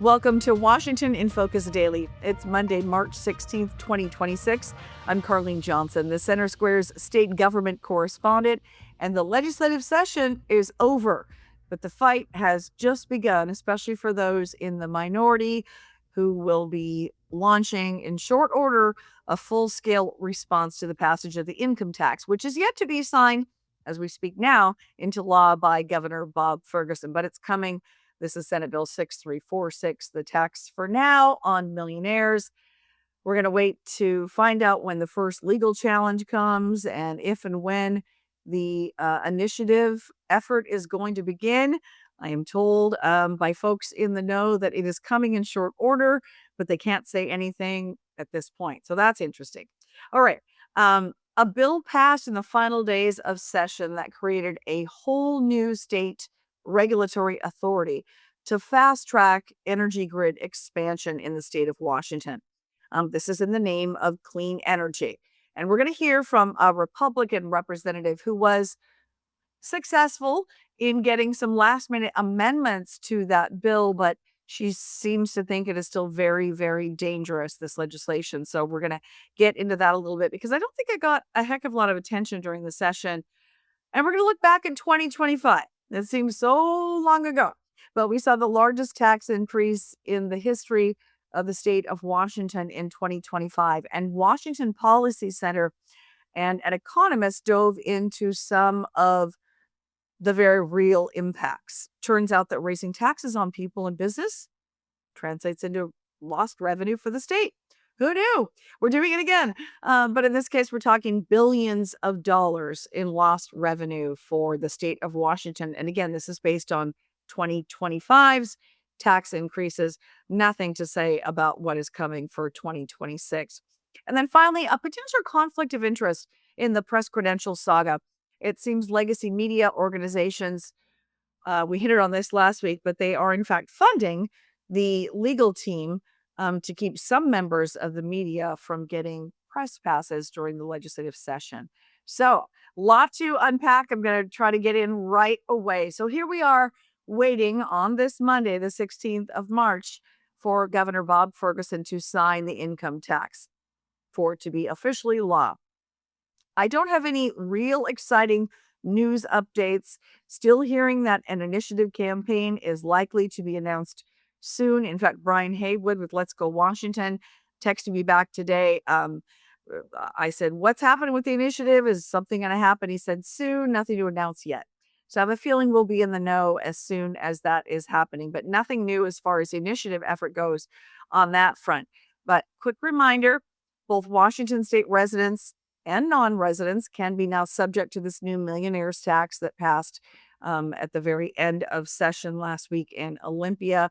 Welcome to Washington in Focus Daily. It's Monday, March 16th, 2026. I'm Carleen Johnson, the Center Square's state government correspondent, and the legislative session is over. But the fight has just begun, especially for those in the minority who will be launching in short order a full-scale response to the passage of the income tax, which is yet to be signed, as we speak now, into law by Governor Bob Ferguson. But it's coming. This is Senate Bill 6346, the tax for now on millionaires. We're going to wait to find out when the first legal challenge comes and if and when the initiative effort is going to begin. I am told by folks in the know that it is coming in short order, but they can't say anything at this point. So that's interesting. All right. A bill passed in the final days of session that created a whole new state regulatory authority to fast track energy grid expansion in the state of Washington. This is in the name of clean energy. And we're going to hear from a Republican representative who was successful in getting some last minute amendments to that bill, but she seems to think it is still very, very dangerous, this legislation. So we're going to get into that a little bit because I don't think it got a heck of a lot of attention during the session. And we're going to look back in 2025. It seems so long ago, but we saw the largest tax increase in the history of the state of Washington in 2025. And Washington Policy Center and an economist dove into some of the very real impacts. Turns out that raising taxes on people and business translates into lost revenue for the state. Who knew? We're doing it again. But in this case, we're talking billions of dollars in lost revenue for the state of Washington. And again, this is based on 2025's tax increases. Nothing to say about what is coming for 2026. And then finally, a potential conflict of interest in the press credential saga. It seems legacy media organizations, we hit it on this last week, but they are in fact funding the legal team to keep some members of the media from getting press passes during the legislative session. So, lot to unpack. I'm going to try to get in right away. So here we are waiting on this Monday, the 16th of March, for Governor Bob Ferguson to sign the income tax for it to be officially law. I don't have any real exciting news updates. Still hearing that an initiative campaign is likely to be announced soon. In fact, Brian Haywood with Let's Go Washington texted me back today. I said, what's happening with the initiative? Is something going to happen? He said, soon, nothing to announce yet. So I have a feeling we'll be in the know as soon as that is happening, but nothing new as far as the initiative effort goes on that front. But quick reminder, both Washington state residents and non-residents can be now subject to this new millionaires tax that passed at the very end of session last week in Olympia.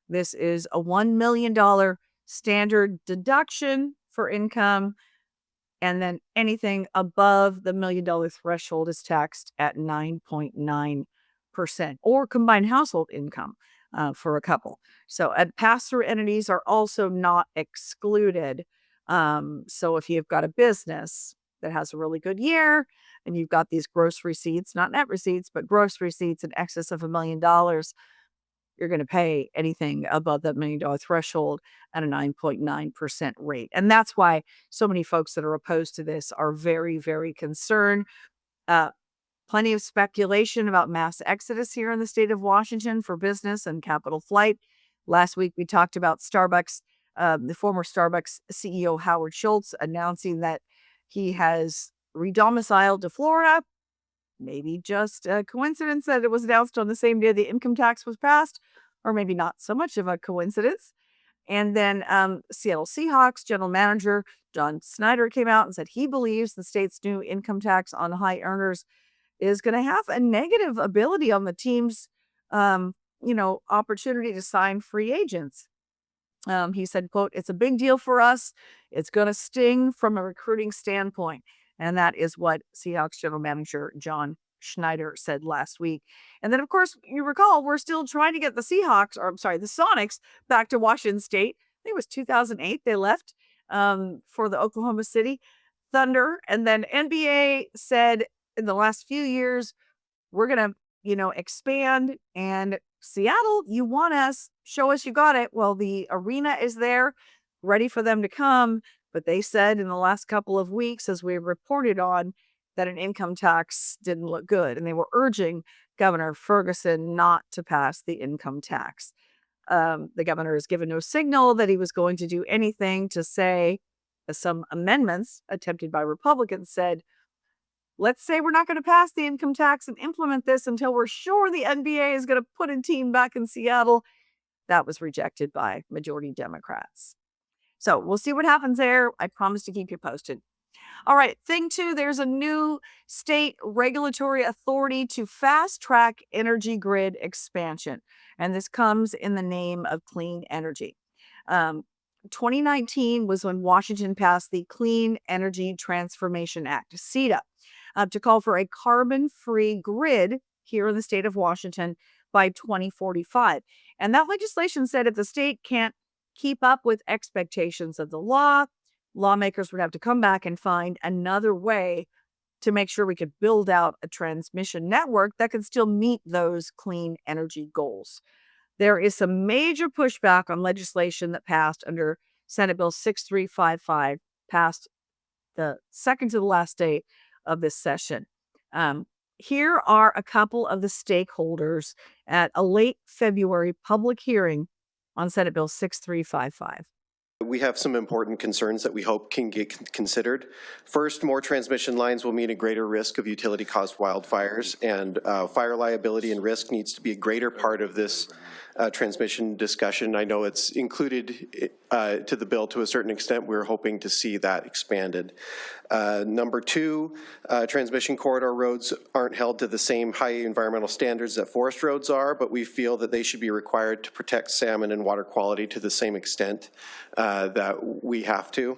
This is a $1 million standard deduction for income, and then anything above the $1 million threshold is taxed at 9.9%, or combined household income for a couple. So pass-through entities are also not excluded. So if you've got a business that has a really good year and you've got these gross receipts, not net receipts, but gross receipts in excess of $1 million, you're going to pay anything above that $1 million threshold at a 9.9% rate. And that's why so many folks that are opposed to this are very, very concerned. Plenty of speculation about mass exodus here in the state of Washington for business and capital flight. Last week, we talked about Starbucks, the former Starbucks CEO Howard Schultz announcing that he has redomiciled to Florida. Maybe just a coincidence that it was announced on the same day the income tax was passed, or maybe not so much of a coincidence. And then Seattle Seahawks general manager John Schneider came out and said he believes the state's new income tax on high earners is going to have a negative ability on the team's, opportunity to sign free agents. He said, quote, "It's a big deal for us. It's going to sting from a recruiting standpoint." And that is what Seahawks general manager John Schneider said last week. And then, of course, you recall, we're still trying to get the Sonics back to Washington State. I think it was 2008 they left for the Oklahoma City Thunder. And then NBA said in the last few years, we're going to, expand and Seattle, you want us, show us you got it. Well, the arena is there, ready for them to come. But they said in the last couple of weeks, as we reported on, that an income tax didn't look good. And they were urging Governor Ferguson not to pass the income tax. The governor has given no signal that he was going to do anything to say, some amendments attempted by Republicans said, let's say we're not going to pass the income tax and implement this until we're sure the NBA is going to put a team back in Seattle. That was rejected by majority Democrats. So we'll see what happens there. I promise to keep you posted. All right, thing two, there's a new state regulatory authority to fast track energy grid expansion. And this comes in the name of clean energy. 2019 was when Washington passed the Clean Energy Transformation Act, CETA, to call for a carbon-free grid here in the state of Washington by 2045. And that legislation said if the state can't keep up with expectations of the law, lawmakers would have to come back and find another way to make sure we could build out a transmission network that could still meet those clean energy goals. There is some major pushback on legislation that passed under Senate Bill 6355, passed the second to the last day of this session. Here are a couple of the stakeholders at a late February public hearing on Senate Bill 6355. We have some important concerns that we hope can get considered. First, more transmission lines will mean a greater risk of utility-caused wildfires, and fire liability and risk needs to be a greater part of this transmission discussion. I know it's included to the bill to a certain extent. We're hoping to see that expanded. Number two, transmission corridor roads aren't held to the same high environmental standards that forest roads are, but we feel that they should be required to protect salmon and water quality to the same extent that we have to.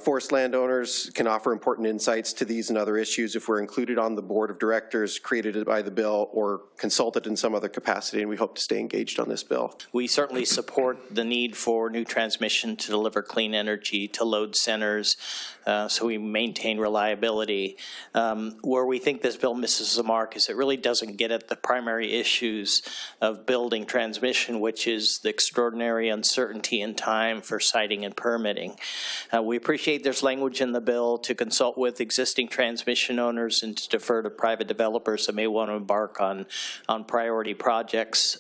Forest landowners can offer important insights to these and other issues if we're included on the board of directors created by the bill or consulted in some other capacity, and we hope to stay engaged on this bill. We certainly support the need for new transmission to deliver clean energy to load centers so we maintain reliability. Where we think this bill misses the mark is it really doesn't get at the primary issues of building transmission, which is the extraordinary uncertainty in time for siting and permitting. We appreciate there's language in the bill to consult with existing transmission owners and to defer to private developers that may want to embark on priority projects.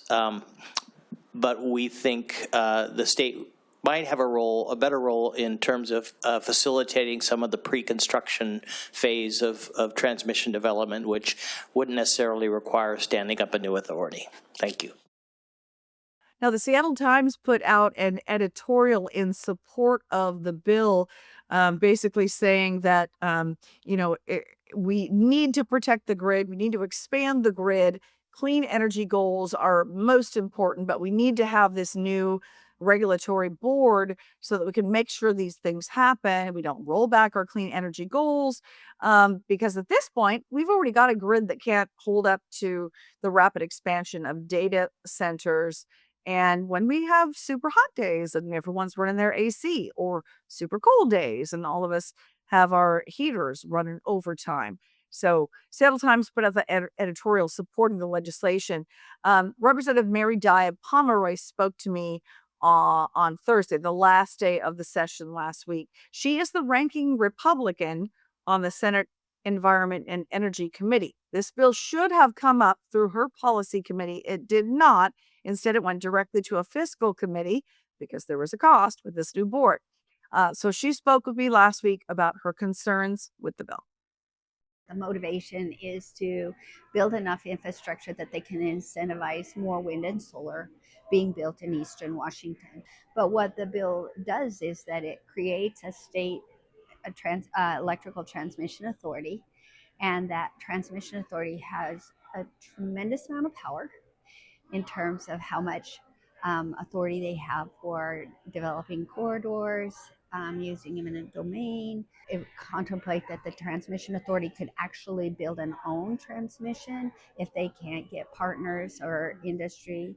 But we think the state might have a better role in terms of facilitating some of the pre-construction phase of transmission development, which wouldn't necessarily require standing up a new authority. Thank you. Now, the Seattle Times put out an editorial in support of the bill, basically saying that, we need to protect the grid. We need to expand the grid. Clean energy goals are most important, but we need to have this new regulatory board so that we can make sure these things happen. We don't roll back our clean energy goals because at this point, we've already got a grid that can't hold up to the rapid expansion of data centers. And when we have super hot days and everyone's running their AC, or super cold days and all of us have our heaters running overtime. So Seattle Times put out the editorial supporting the legislation. Representative Mary Diab Pomeroy spoke to me on Thursday, the last day of the session last week. She is the ranking Republican on the Senate Environment and Energy Committee. This bill should have come up through her policy committee. It did not. Instead, it went directly to a fiscal committee because there was a cost with this new board. So she spoke with me last week about her concerns with the bill. The motivation is to build enough infrastructure that they can incentivize more wind and solar being built in Eastern Washington. But what the bill does is that it creates a state electrical transmission authority, and that transmission authority has a tremendous amount of power in terms of how much authority they have for developing corridors, using eminent domain. It contemplate that the transmission authority could actually build and own transmission if they can't get partners or industry.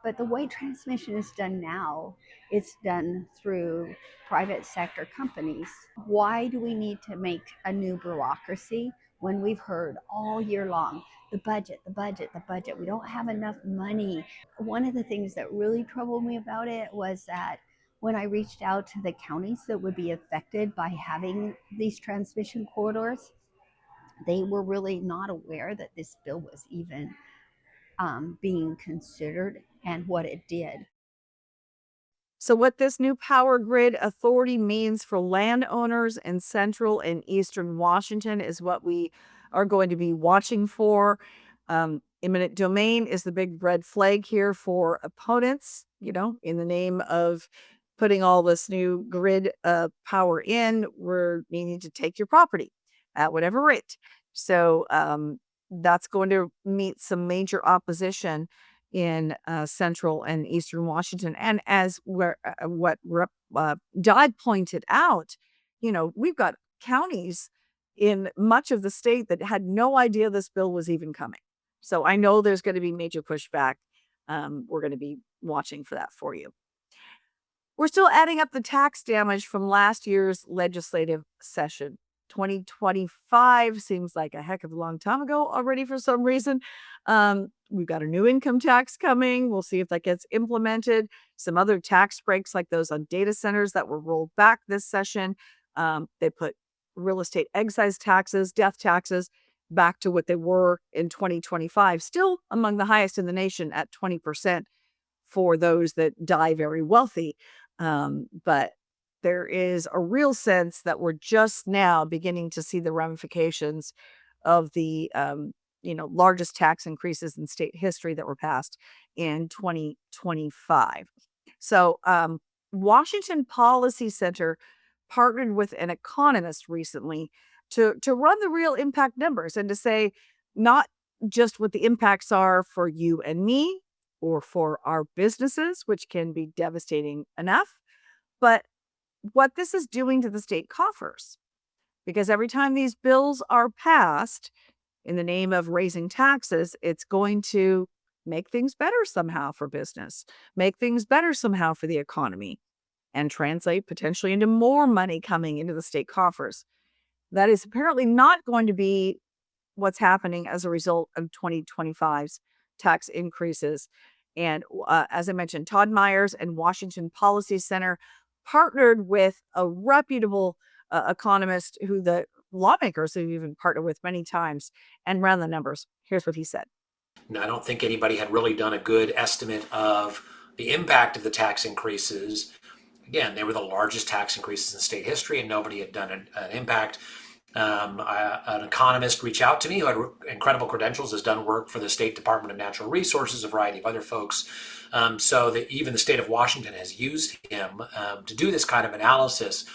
But the way transmission is done now, it's done through private sector companies. Why do we need to make a new bureaucracy when we've heard all year long, the budget, the budget, the budget, we don't have enough money. One of the things that really troubled me about it was that when I reached out to the counties that would be affected by having these transmission corridors, they were really not aware that this bill was even being considered and what it did. So, what this new power grid authority means for landowners in central and eastern Washington is what we are going to be watching for. Eminent domain is the big red flag here for opponents, in the name of putting all this new grid power in, we're needing to take your property at whatever rate. So, that's going to meet some major opposition in central and eastern Washington. And as Dodd pointed out, we've got counties in much of the state that had no idea this bill was even coming. So I know there's going to be major pushback. We're going to be watching for that for you. We're still adding up the tax damage from last year's legislative session. 2025 seems like a heck of a long time ago already for some reason. We've got a new income tax coming. We'll see if that gets implemented. Some other tax breaks like those on data centers that were rolled back this session. They put real estate excise taxes, death taxes back to what they were in 2025, still among the highest in the nation at 20% for those that die very wealthy. But there is a real sense that we're just now beginning to see the ramifications of the largest tax increases in state history that were passed in 2025. So Washington Policy Center partnered with an economist recently to run the real impact numbers and to say not just what the impacts are for you and me or for our businesses, which can be devastating enough, but what this is doing to the state coffers. Because every time these bills are passed in the name of raising taxes, it's going to make things better somehow for business, make things better somehow for the economy, and translate potentially into more money coming into the state coffers. That is apparently not going to be what's happening as a result of 2025's tax increases. And as I mentioned, Todd Myers and Washington Policy Center partnered with a reputable economist who the lawmakers have even partnered with many times and ran the numbers. Here's what he said. I don't think anybody had really done a good estimate of the impact of the tax increases. Again, they were the largest tax increases in state history, and nobody had done an impact. An economist reached out to me who had incredible credentials, has done work for the State Department of Natural Resources, a variety of other folks. So that even the state of Washington has used him to do this kind of analysis.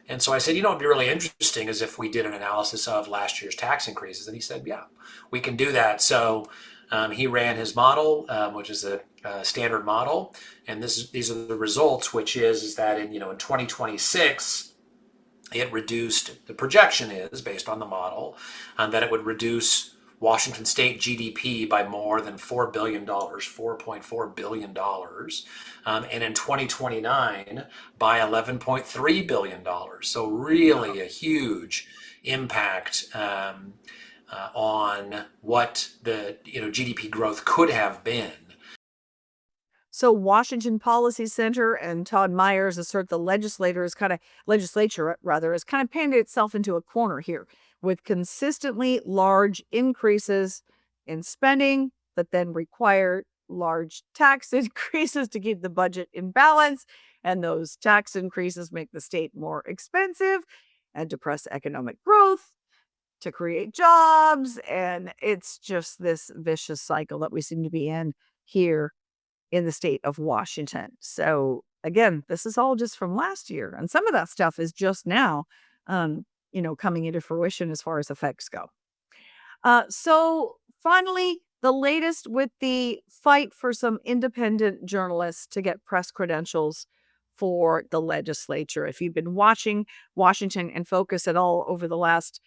And so I said, it'd be really interesting as if we did an analysis of last year's tax increases. And he said, yeah, we can do that. So he ran his model, which is a standard model. And these are the results, which is that in 2026, it reduced, the projection is, based on the model, that it would reduce Washington state GDP by more than $4 billion, $4.4 billion. And in 2029, by $11.3 billion. So really a huge impact on what the GDP growth could have been. So Washington Policy Center and Todd Myers assert the legislature has kind of painted itself into a corner here with consistently large increases in spending that then require large tax increases to keep the budget in balance. And those tax increases make the state more expensive and depress economic growth to create jobs. And it's just this vicious cycle that we seem to be in here in the state of Washington. So again, this is all just from last year. And some of that stuff is just now, coming into fruition as far as effects go. So finally, the latest with the fight for some independent journalists to get press credentials for the legislature. If you've been watching Washington in Focus at all over the last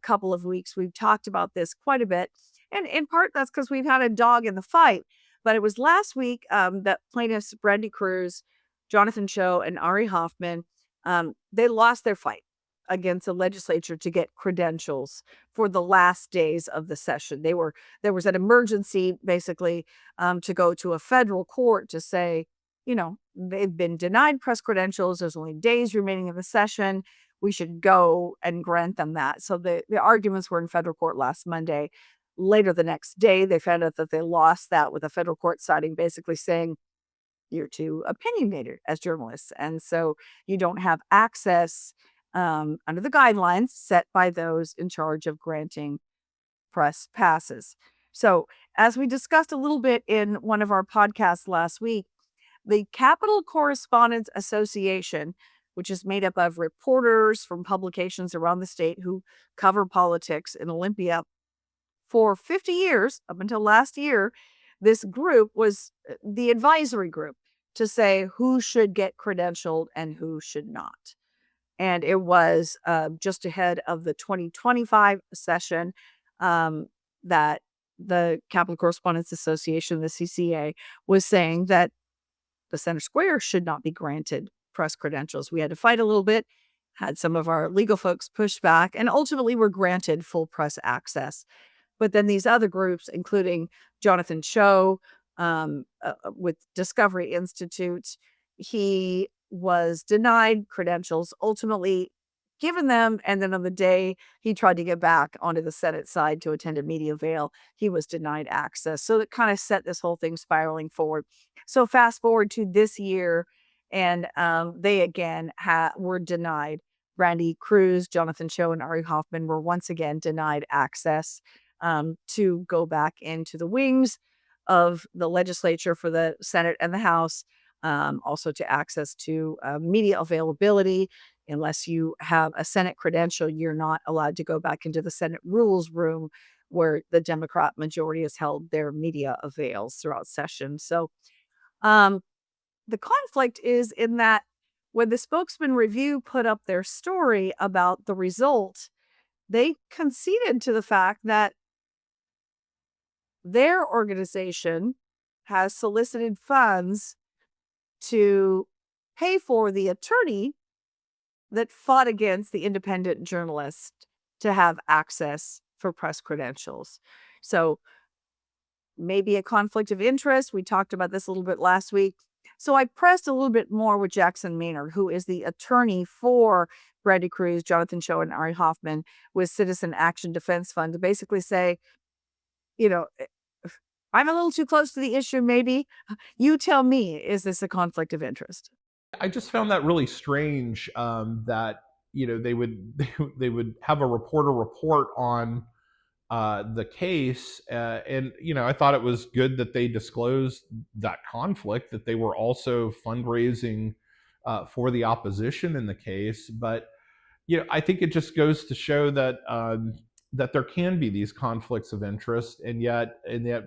couple of weeks, we've talked about this quite a bit. And in part, that's because we've had a dog in the fight. But it was last week that plaintiffs Brandy Cruz, Jonathan Cho, and Ari Hoffman, they lost their fight. against the legislature to get credentials for the last days of the session. There was an emergency basically to go to a federal court to say, they've been denied press credentials. There's only days remaining of the session. We should go and grant them that. So the arguments were in federal court last Monday. Later the next day, they found out that they lost that with a federal court citing basically saying, you're too opinionated as journalists. And so you don't have access under the guidelines set by those in charge of granting press passes. So, as we discussed a little bit in one of our podcasts last week, the Capitol Correspondents Association, which is made up of reporters from publications around the state who cover politics in Olympia, for 50 years, up until last year, this group was the advisory group to say who should get credentialed and who should not. And it was just ahead of the 2025 session that the Capitol Correspondents Association, the CCA, was saying that the Center Square should not be granted press credentials. We had to fight a little bit, had some of our legal folks push back, and ultimately were granted full press access. But then these other groups, including Jonathan Cho with Discovery Institute, he was denied credentials, ultimately given them. And then on the day he tried to get back onto the Senate side to attend a media avail, he was denied access. So that kind of set this whole thing spiraling forward. So fast forward to this year, and they again were denied. Randy Cruz, Jonathan Cho, and Ari Hoffman were once again denied access to go back into the wings of the legislature for the Senate and the House, also to access to media availability. Unless you have a Senate credential, you're not allowed to go back into the Senate rules room where the Democrat majority has held their media avails throughout session. So the conflict is in that when the Spokesman Review put up their story about the result, they conceded to the fact that their organization has solicited funds to pay for the attorney that fought against the independent journalist to have access for press credentials. So maybe a conflict of interest. We talked about this a little bit last week. So I pressed a little bit more with Jackson Maynard, who is the attorney for Randy Cruz, Jonathan Cho, and Ari Hoffman with Citizen Action Defense Fund, to basically say, I'm a little too close to the issue, maybe. You tell me, is this a conflict of interest? I just found that really strange that they would have a reporter report on the case, and I thought it was good that they disclosed that conflict, that they were also fundraising for the opposition in the case. But I think it just goes to show that that there can be these conflicts of interest, and yet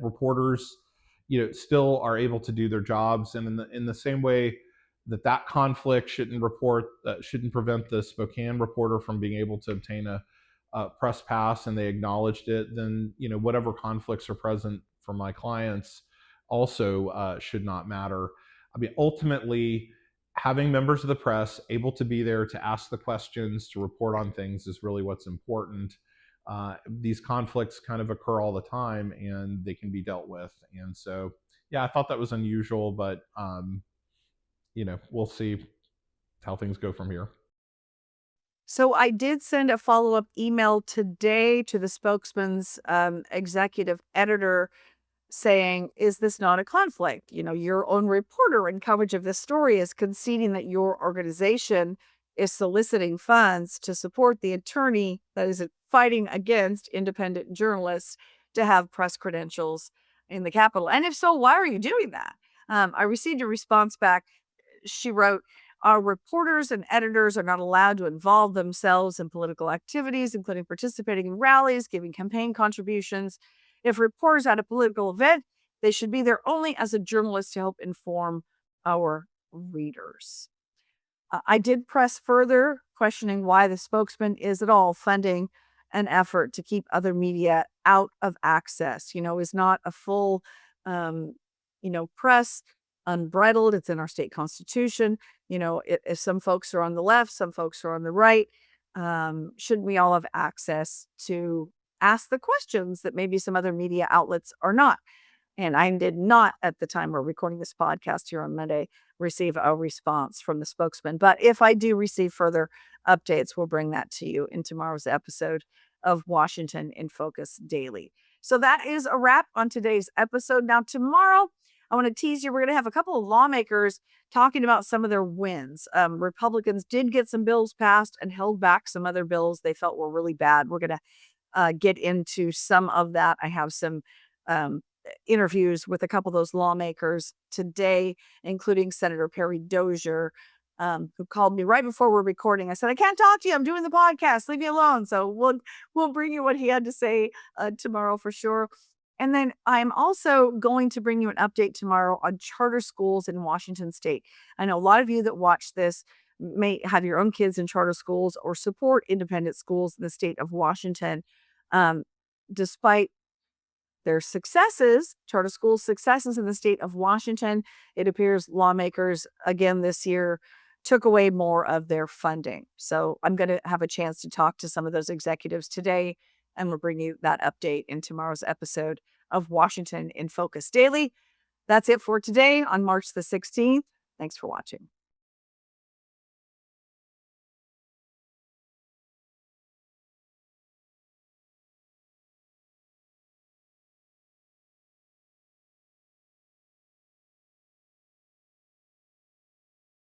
reporters still are able to do their jobs, and in the same way that conflict shouldn't prevent the Spokane reporter from being able to obtain a press pass, and they acknowledged it, then whatever conflicts are present for my clients also should not matter. I mean, ultimately, having members of the press able to be there to ask the questions, to report on things, is really what's important. These conflicts kind of occur all the time, and they can be dealt with. And so, yeah, I thought that was unusual, but we'll see how things go from here. So I did send a follow-up email today to the spokesman's executive editor saying, is this not a conflict? Your own reporter in coverage of this story is conceding that your organization is soliciting funds to support the attorney that is fighting against independent journalists to have press credentials in the Capitol. And if so, why are you doing that? I received a response back. She wrote, our reporters and editors are not allowed to involve themselves in political activities, including participating in rallies, giving campaign contributions. If reporters at a political event, they should be there only as a journalist to help inform our readers. I did press further, questioning why the spokesman is at all funding an effort to keep other media out of access. Is not a full, press unbridled. It's in our state constitution. If some folks are on the left, some folks are on the right. shouldn't we all have access to ask the questions that maybe some other media outlets are not? And I did not, at the time we're recording this podcast here on Monday, receive a response from the spokesman. But if I do receive further updates, we'll bring that to you in tomorrow's episode of Washington in Focus Daily. So that is a wrap on today's episode. Now, tomorrow, I want to tease you, we're going to have a couple of lawmakers talking about some of their wins. Republicans did get some bills passed and held back some other bills they felt were really bad. We're going to get into some of that. I have some interviews with a couple of those lawmakers today, including Senator Perry Dozier, who called me right before we're recording. I said, I can't talk to you. I'm doing the podcast. Leave me alone. So we'll bring you what he had to say tomorrow for sure. And then I'm also going to bring you an update tomorrow on charter schools in Washington State. I know a lot of you that watch this may have your own kids in charter schools or support independent schools in the state of Washington. Despite their successes, charter school successes in the state of Washington, it appears lawmakers again this year took away more of their funding. So I'm going to have a chance to talk to some of those executives today, and we'll bring you that update in tomorrow's episode of Washington in Focus Daily. That's it for today on March the 16th. Thanks for watching.